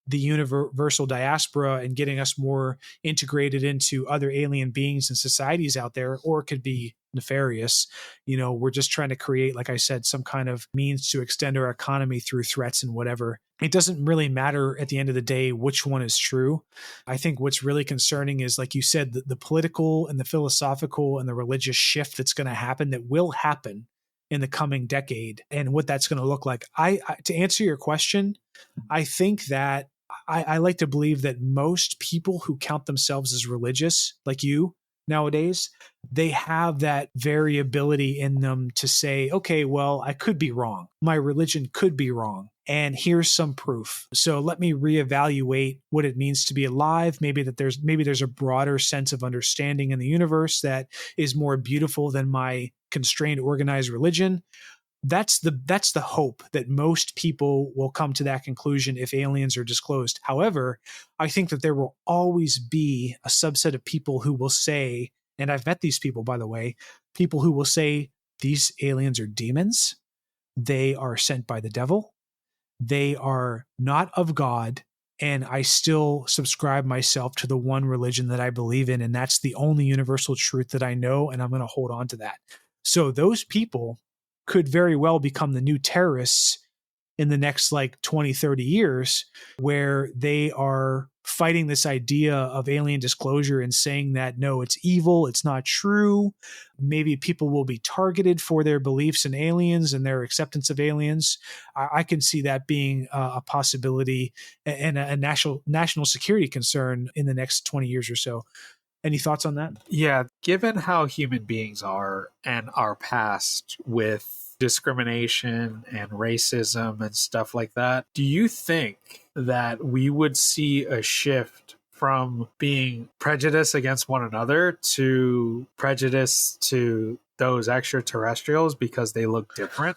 the universal diaspora and getting us more integrated into other alien beings and societies out there, or it could be nefarious. We're just trying to create, like I said, some kind of means to extend our economy through threats and whatever. It doesn't really matter at the end of the day which one is true. I think what's really concerning is, like you said, the political and the philosophical and the religious shift that's going to happen, that will happen in the coming decade, and what that's going to look like. To answer your question, I think that I like to believe that most people who count themselves as religious, like you nowadays, they have that variability in them to say, okay, well, I could be wrong. My religion could be wrong. And here's some proof. So let me reevaluate what it means to be alive. Maybe there's a broader sense of understanding in the universe that is more beautiful than my constrained, organized religion. That's the hope, that most people will come to that conclusion if aliens are disclosed. However, I think that there will always be a subset of people who will say, and I've met these people, by the way, people who will say these aliens are demons. They are sent by the devil. They are not of God. And I still subscribe myself to the one religion that I believe in. And that's the only universal truth that I know. And I'm going to hold on to that. So those people could very well become the new terrorists in the next 20, 30 years, where they are fighting this idea of alien disclosure and saying that, no, it's evil, it's not true. Maybe people will be targeted for their beliefs in aliens and their acceptance of aliens. I can see that being a possibility and a national security concern in the next 20 years or so. Any thoughts on that? Yeah, given how human beings are and our past with discrimination and racism and stuff like that, do you think that we would see a shift from being prejudice against one another to prejudice to those extraterrestrials because they look different?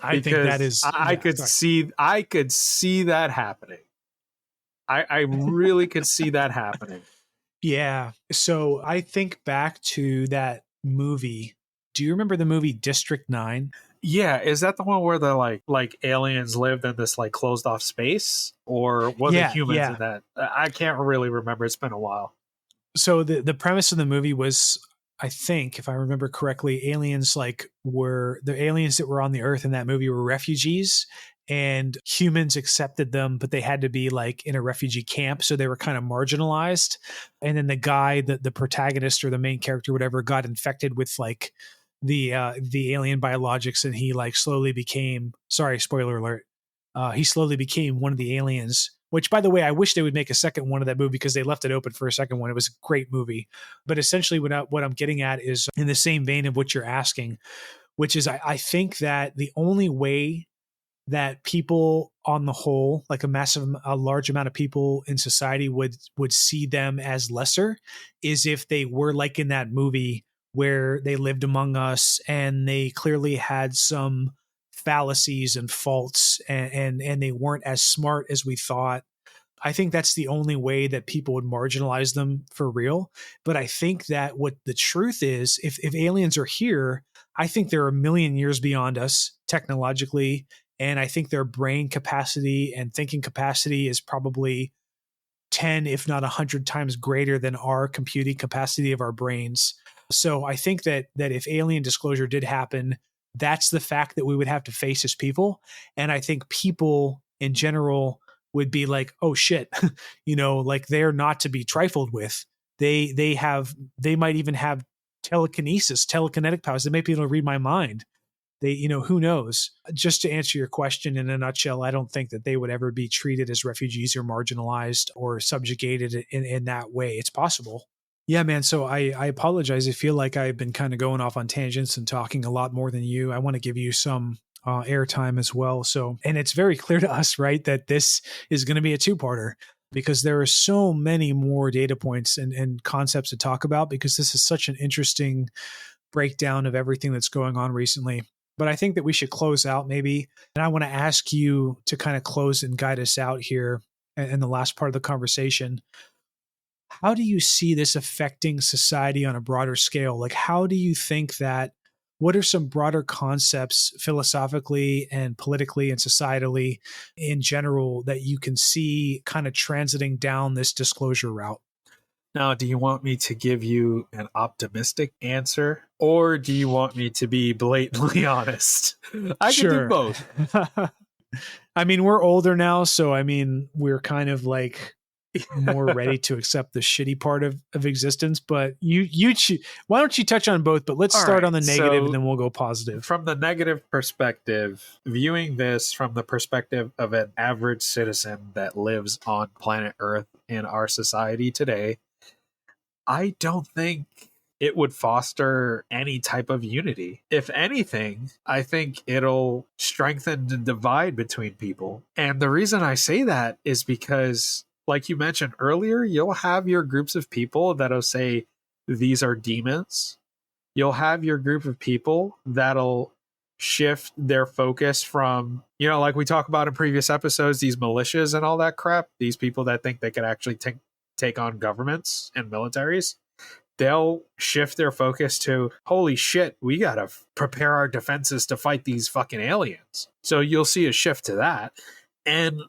I think that is... I could see that happening. I really could see that happening. Yeah. So I think back to that movie. Do you remember the movie District 9? Yeah, is that the one where the like aliens lived in this closed off space, or were the humans in that? I can't really remember. It's been a while. So the premise of the movie was, I think, if I remember correctly, aliens were the aliens that were on the Earth in that movie were refugees, and humans accepted them, but they had to be in a refugee camp. So they were kind of marginalized. And then the guy, the protagonist or the main character, whatever, got infected with the alien biologics, and he slowly became, sorry, spoiler alert. He slowly became one of the aliens, which, by the way, I wish they would make a second one of that movie because they left it open for a second one. It was a great movie. But essentially what I'm getting at is, in the same vein of what you're asking, which is I think that the only way that people on the whole, like a large amount of people in society would see them as lesser is if they were like in that movie where they lived among us and they clearly had some fallacies and faults and they weren't as smart as we thought. I think that's the only way that people would marginalize them for real. But I think that what the truth is, if aliens are here, I think they're a million years beyond us technologically. And I think their brain capacity and thinking capacity is probably 10, if not 100 times greater than our computing capacity of our brains. So I think that if alien disclosure did happen, that's the fact that we would have to face as people. And I think people in general would be like, oh shit, like they're not to be trifled with. They might even have telekinetic powers. They might be able to read my mind. Who knows? Just to answer your question in a nutshell, I don't think that they would ever be treated as refugees or marginalized or subjugated in that way. It's possible. Yeah, man. So I apologize. I feel like I've been kind of going off on tangents and talking a lot more than you. I want to give you some airtime as well. So, and it's very clear to us, right, that this is going to be a two-parter because there are so many more data points and concepts to talk about because this is such an interesting breakdown of everything that's going on recently. But I think that we should close out maybe. And I want to ask you to kind of close and guide us out here in the last part of the conversation. How do you see this affecting society on a broader scale? Like, how do you think that, what are some broader concepts philosophically and politically and societally in general that you can see kind of transiting down this disclosure route? Now, do you want me to give you an optimistic answer or do you want me to be blatantly honest? I can do both. I mean, we're older now, so I mean, we're kind of like more ready to accept the shitty part of existence, but why don't you touch on both, but let's start on the negative and then we'll go positive. From the negative perspective, viewing this from the perspective of an average citizen that lives on planet Earth in our society today, I don't think it would foster any type of unity. If anything, I think it'll strengthen the divide between people. And the reason I say that is because, like you mentioned earlier, you'll have your groups of people that'll say these are demons. You'll have your group of people that'll shift their focus from, like we talk about in previous episodes, these militias and all that crap, these people that think they could actually take on governments and militaries. They'll shift their focus to, holy shit, we gotta prepare our defenses to fight these fucking aliens. So you'll see a shift to that. And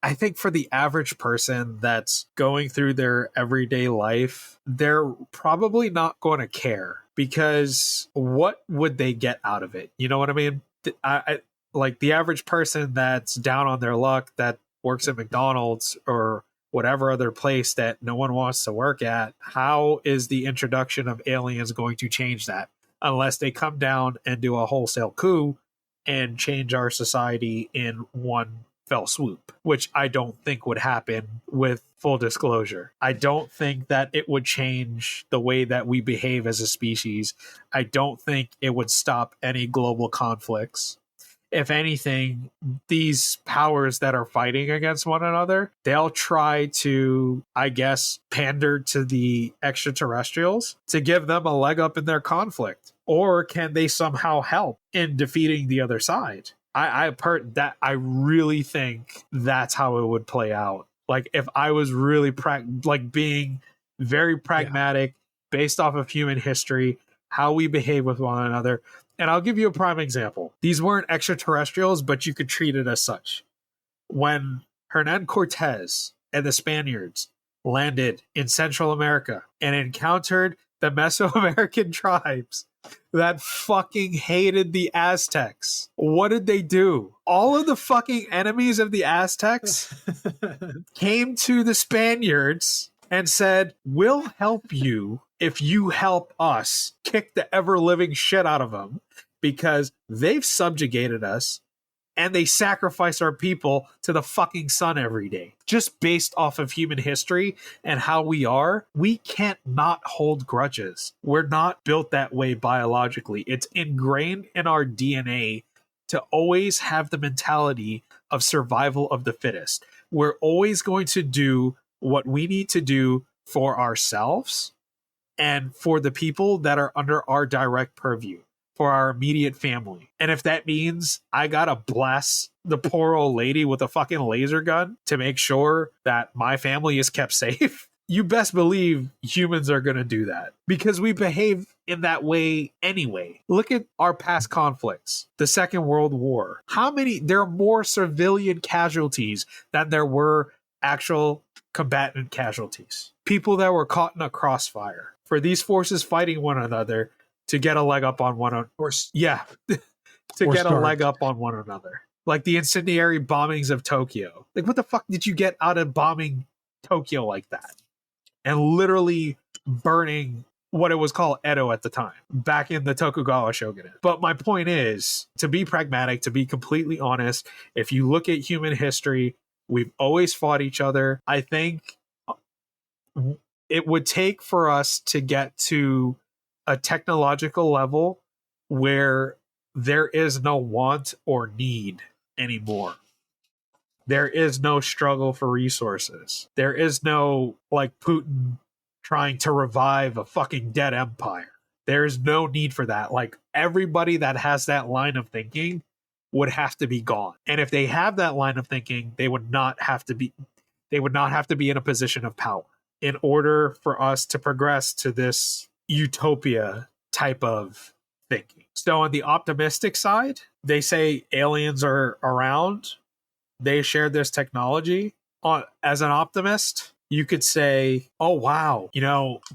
I think for the average person that's going through their everyday life, they're probably not going to care because what would they get out of it? You know what I mean? I like the average person that's down on their luck that works at McDonald's or whatever other place that no one wants to work at. How is the introduction of aliens going to change that? Unless they come down and do a wholesale coup and change our society in one fell swoop, which I don't think would happen with full disclosure. I don't think that it would change the way that we behave as a species. I don't think it would stop any global conflicts. If anything, these powers that are fighting against one another, they'll try to, I guess, pander to the extraterrestrials to give them a leg up in their conflict. Or can they somehow help in defeating the other side? I really think that's how it would play out. Like if I was really being very pragmatic, based off of human history, how we behave with one another. And I'll give you a prime example. These weren't extraterrestrials, but you could treat it as such. When Hernan Cortez and the Spaniards landed in Central America and encountered the Mesoamerican tribes that fucking hated the Aztecs, what did they do? All of the fucking enemies of the Aztecs came to the Spaniards and said, we'll help you if you help us kick the ever-living shit out of them because they've subjugated us and they sacrifice our people to the fucking sun every day. Just based off of human history and how we are, we can't not hold grudges. We're not built that way biologically. It's ingrained in our DNA to always have the mentality of survival of the fittest. We're always going to do what we need to do for ourselves and for the people that are under our direct purview, for our immediate family. And if that means I gotta blast the poor old lady with a fucking laser gun to make sure that my family is kept safe, you best believe humans are gonna do that because we behave in that way anyway. Look at our past conflicts, the Second World War. There are more civilian casualties than there were actual combatant casualties. People that were caught in a crossfire. For these forces fighting one another to get a leg up on one another. A leg up on one another. Like the incendiary bombings of Tokyo. Like, what the fuck did you get out of bombing Tokyo like that? And literally burning what it was called Edo at the time, back in the Tokugawa shogunate. But my point is, to be pragmatic, to be completely honest, if you look at human history, we've always fought each other. I think it would take for us to get to a technological level where there is no want or need anymore. There is no struggle for resources. There is no, like, Putin trying to revive a fucking dead empire. There is no need for that. Like, everybody that has that line of thinking would have to be gone. And if they have that line of thinking, they would not have to be in a position of power in order for us to progress to this utopia type of thinking. So on the optimistic side, they say aliens are around. They share this technology. As an optimist, you could say, oh, wow,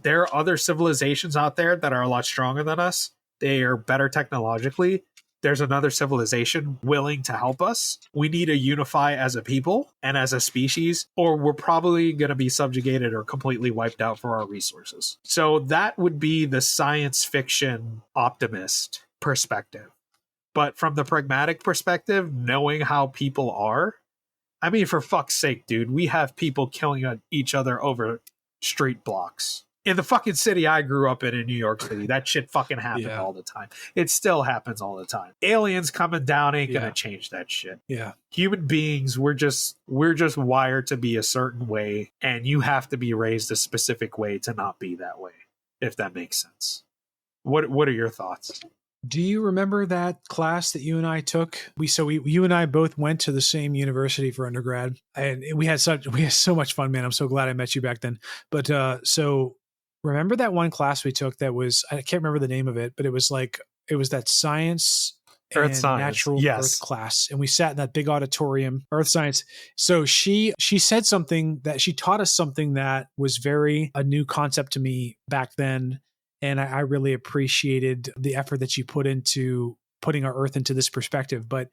there are other civilizations out there that are a lot stronger than us. They are better technologically. There's another civilization willing to help us. We need to unify as a people and as a species, or we're probably going to be subjugated or completely wiped out for our resources. So that would be the science fiction optimist perspective. But from the pragmatic perspective, knowing how people are, I mean, for fuck's sake, dude, we have people killing each other over street blocks. In the fucking city I grew up in New York City, that shit fucking happened all the time. It still happens all the time. Aliens coming down ain't gonna change that shit. Yeah. Human beings, we're just wired to be a certain way, and you have to be raised a specific way to not be that way, if that makes sense. What are your thoughts? Do you remember that class that you and I took? You and I both went to the same university for undergrad, and we had so much fun, man. I'm so glad I met you back then. But so remember that one class we took that was, I can't remember the name of it, but it was that science and natural earth class. And we sat in that big auditorium, earth science. So she said something that she taught us something that was a new concept to me back then. And I really appreciated the effort that you put into putting our earth into this perspective. But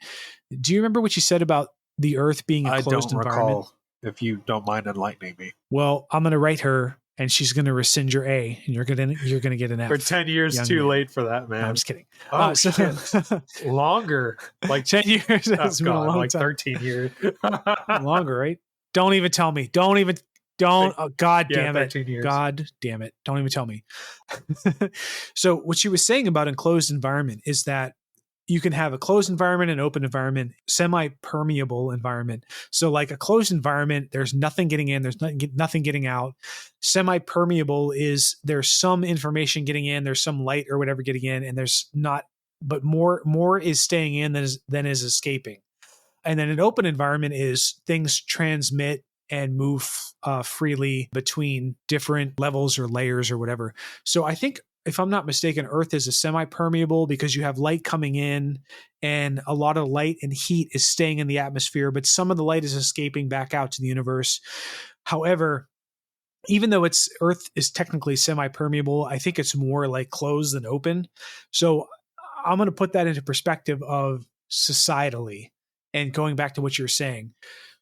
do you remember what you said about the earth being a closed environment? I don't recall, if you don't mind enlightening me. Well, I'm going to write her, and she's going to rescind your A, and you're going to get an F. We're 10 years too late for that, man. No, I'm just kidding. Oh, shit. Longer. Like 10 years. It's been a long like time. 13 years. Longer, right? Don't even tell me. God damn it. Years. God damn it. Don't even tell me. So what she was saying about enclosed environment is that you can have a closed environment, an open environment, semi-permeable environment. So like a closed environment, there's nothing getting in, there's nothing getting out. Semi-permeable is there's some information getting in, there's some light or whatever getting in, and there's not, but more is staying in than is escaping. And then an open environment is things transmit and move freely between different levels or layers or whatever. So I think, if I'm not mistaken, Earth is a semi-permeable because you have light coming in and a lot of light and heat is staying in the atmosphere, but some of the light is escaping back out to the universe. However, even though Earth is technically semi-permeable, I think it's more like closed than open. So I'm going to put that into perspective of societally and going back to what you're saying.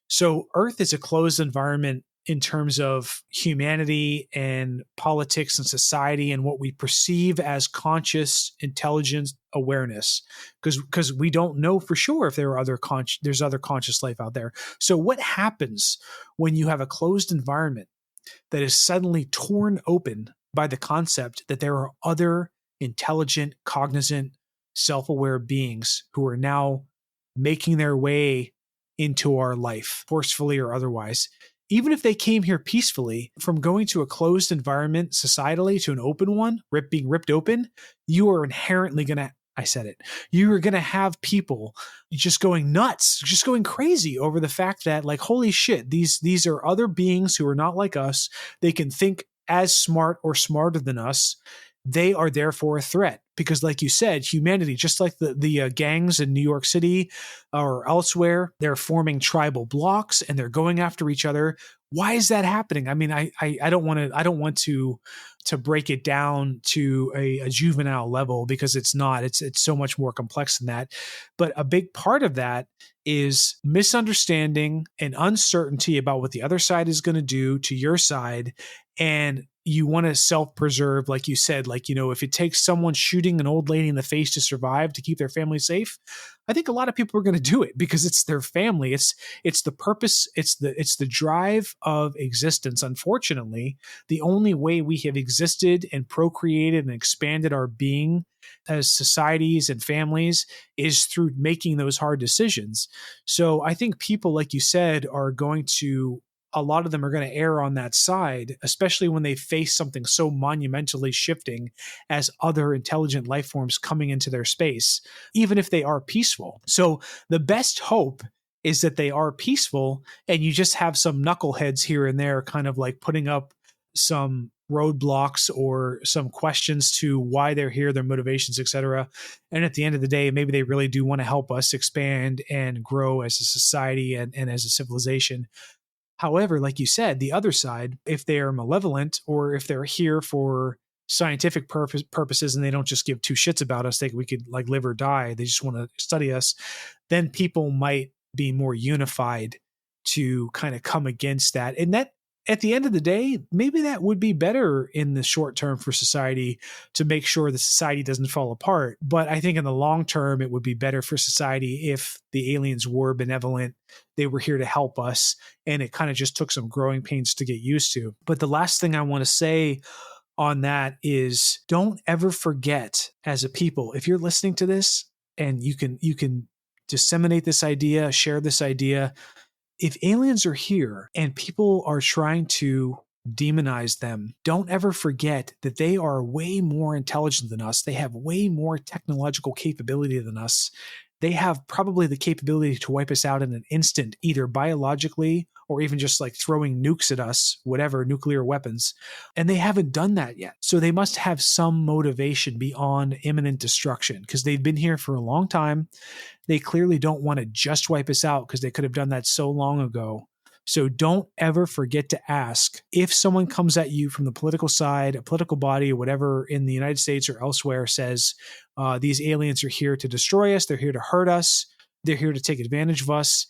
So Earth is a closed environment in terms of humanity and politics and society and what we perceive as conscious intelligence awareness, because we don't know for sure if there's other conscious life out there. So what happens when you have a closed environment that is suddenly torn open by the concept that there are other intelligent, cognizant, self-aware beings who are now making their way into our life, forcefully or otherwise? Even if they came here peacefully, from going to a closed environment societally to an open one, being ripped open, you are inherently going to, you are going to have people just going nuts, just going crazy over the fact that, like, holy shit, these are other beings who are not like us. They can think as smart or smarter than us. They are therefore a threat because, like you said, humanity, just like the gangs in New York City or elsewhere, they're forming tribal blocks and they're going after each other. Why is that happening? I mean, I don't want to break it down to a juvenile level, because it's not. It's so much more complex than that. But a big part of that is misunderstanding and uncertainty about what the other side is going to do to your side. And you want to self-preserve, like you said, like, you know, if it takes someone shooting an old lady in the face to survive, to keep their family safe, I think a lot of people are going to do it because it's their family. It's the purpose. It's the drive of existence. Unfortunately, the only way we have existed and procreated and expanded our being as societies and families is through making those hard decisions. So I think people, like you said, a lot of them are going to err on that side, especially when they face something so monumentally shifting as other intelligent life forms coming into their space, even if they are peaceful. So the best hope is that they are peaceful, and you just have some knuckleheads here and there kind of like putting up some roadblocks or some questions to why they're here, their motivations, etc. And at the end of the day, maybe they really do want to help us expand and grow as a society and as a civilization. However, like you said, the other side, if they are malevolent or if they're here for scientific purposes and they don't just give two shits about us, we could like live or die, they just want to study us, then people might be more unified to kind of come against that. And that, at the end of the day, maybe that would be better in the short term for society, to make sure the society doesn't fall apart. But I think in the long term, it would be better for society if the aliens were benevolent, they were here to help us, and it kind of just took some growing pains to get used to. But the last thing I want to say on that is, don't ever forget, as a people, if you're listening to this and you can disseminate this idea, share this idea, if aliens are here and people are trying to demonize them, don't ever forget that they are way more intelligent than us. They have way more technological capability than us. They have probably the capability to wipe us out in an instant, either biologically or even just like throwing nukes at us, whatever, nuclear weapons. And they haven't done that yet. So they must have some motivation beyond imminent destruction, because they've been here for a long time. They clearly don't want to just wipe us out, because they could have done that so long ago. So don't ever forget to ask, if someone comes at you from the political side, a political body or whatever in the United States or elsewhere says, these aliens are here to destroy us, they're here to hurt us, they're here to take advantage of us,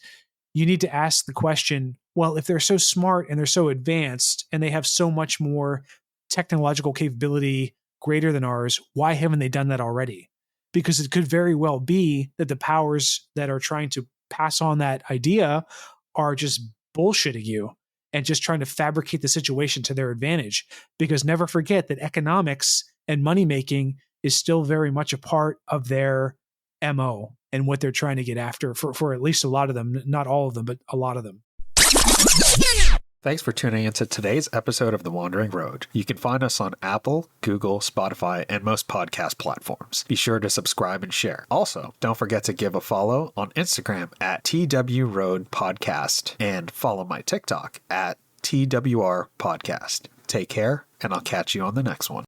you need to ask the question, well, if they're so smart and they're so advanced and they have so much more technological capability greater than ours, why haven't they done that already? Because it could very well be that the powers that are trying to pass on that idea are just bullshitting you and just trying to fabricate the situation to their advantage. Because never forget that economics and money making is still very much a part of their MO and what they're trying to get after for at least a lot of them, not all of them, but a lot of them. Thanks for tuning into today's episode of The Wandering Road. You can find us on Apple, Google, Spotify, and most podcast platforms. Be sure to subscribe and share. Also, don't forget to give a follow on Instagram at twroadpodcast and follow my TikTok at twrpodcast. Take care, and I'll catch you on the next one.